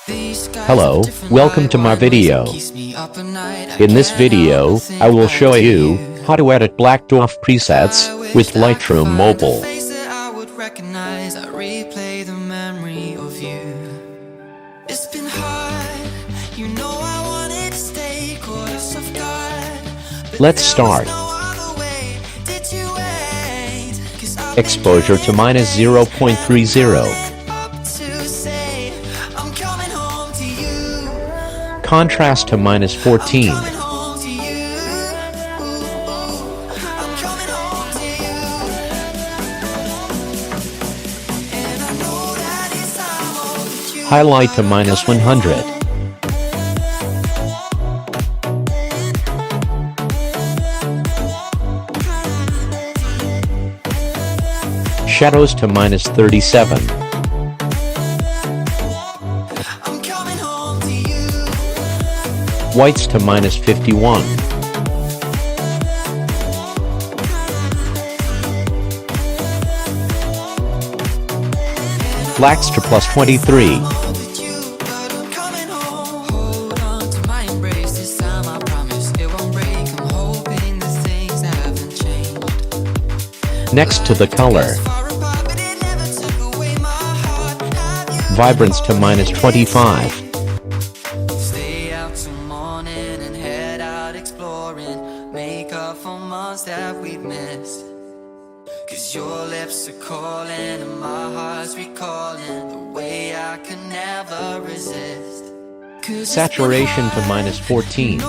Hello, welcome to my video. In this video, I will show you how to edit Black Doff presets with Lightroom Mobile. Let's start. Exposure to -0.30. Contrast to -14. Highlight to -100. Shadows to -37. Whites to -51. Blacks to +23. Next to the color. Vibrance to -25. Make up for months that we've missed. 'Cause your lips are calling and my heart's recalling the way I could never resist. Saturation to -14.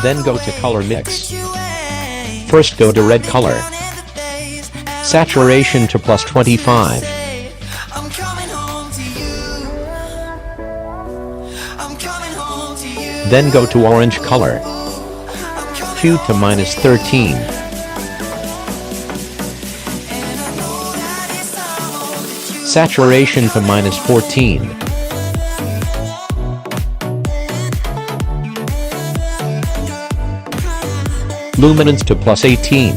Then go to color mix. First go to red color. Saturation to +25. Then go to orange color. Hue to -13. Saturation to -14. Luminance to +18.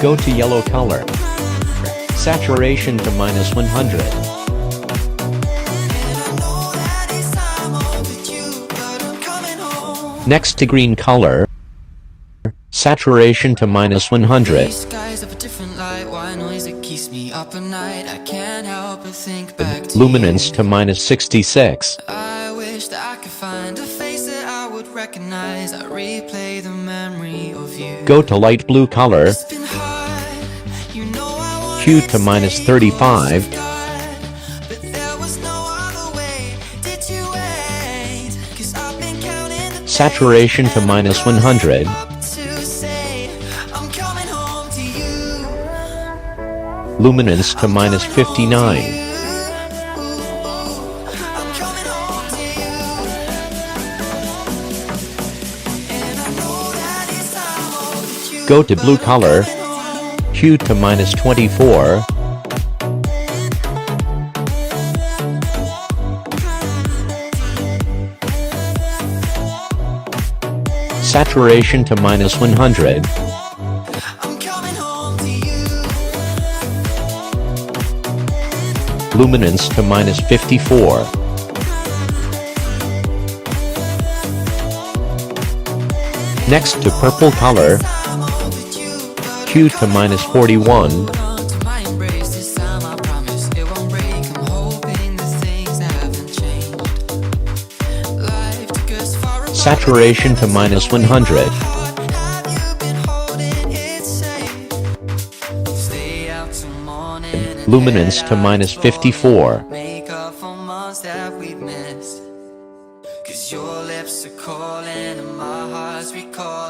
Go to yellow color. Saturation to -100. Next to green color. Saturation to -100. Luminance to -66. I wish that I could find a face that I would recognize. I replay the memory of you. Go to light blue color. Hue to -35. Saturation to -100. Luminance to -59. Go to blue color. Hue to -24. Saturation to -100. Luminance to -54. Next to purple color. Hue to -41. Saturation to -100. Luminance to -54.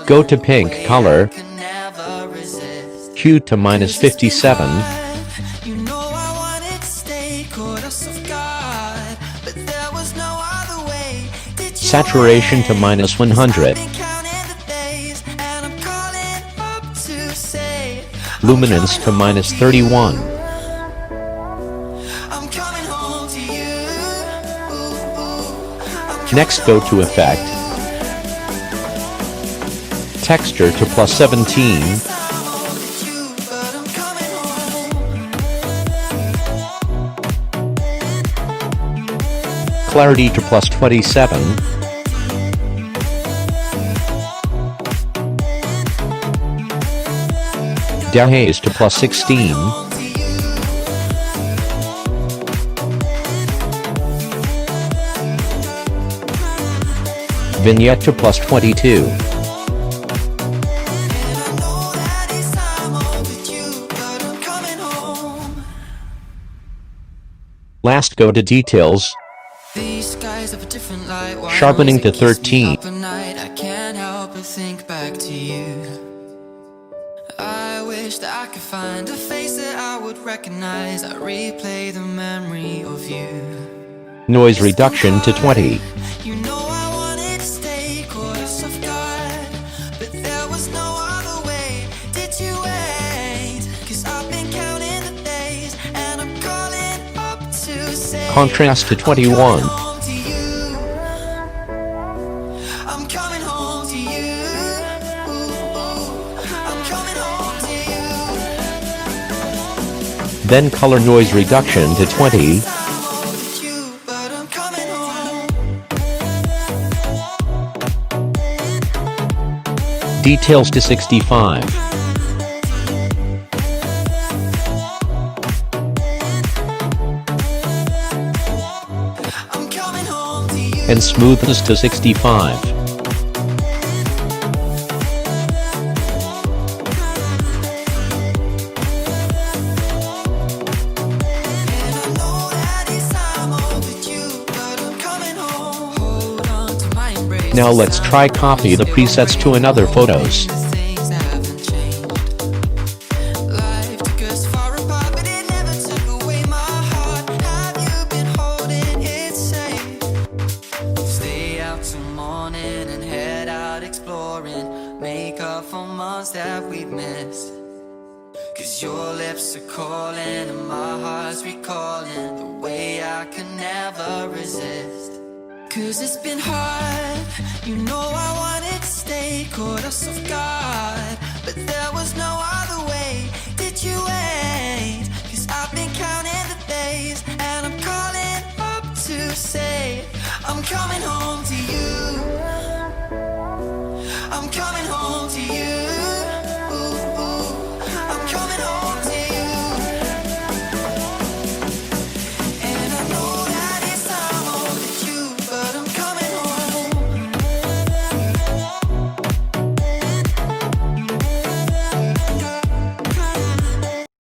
Go to pink color. Hue to -57. Saturation to -100. Luminance to -31. Next go to Effect, Texture to +17, Clarity to +27, Dehaze to +16, Vignette to +22. Last go to Details, Sharpening to 13. I can't help but think back to you. I wish that I could find a face that I would recognize. I replay the memory of you. Noise Reduction to 20. You know I wanted to stay caught us off guard, but there was no other way. Did you wait? 'Cause I've been counting the days, and I'm calling up to say Contrast to 21. I'm coming home to you. I'm coming home to you. Then Color Noise Reduction to 20. But I'm coming home. Details to 65. I'm coming home to you. And Smoothness to 65. Now let's try copy the presets to another photos. Stay out till morning and head out exploring. Make up for months that we've missed. 'Cause your lips are calling and my heart's recalling the way I can never resist. 'Cause it's been hard, you know I wanted to stay caught us off guard, but there was no other way. Did you wait?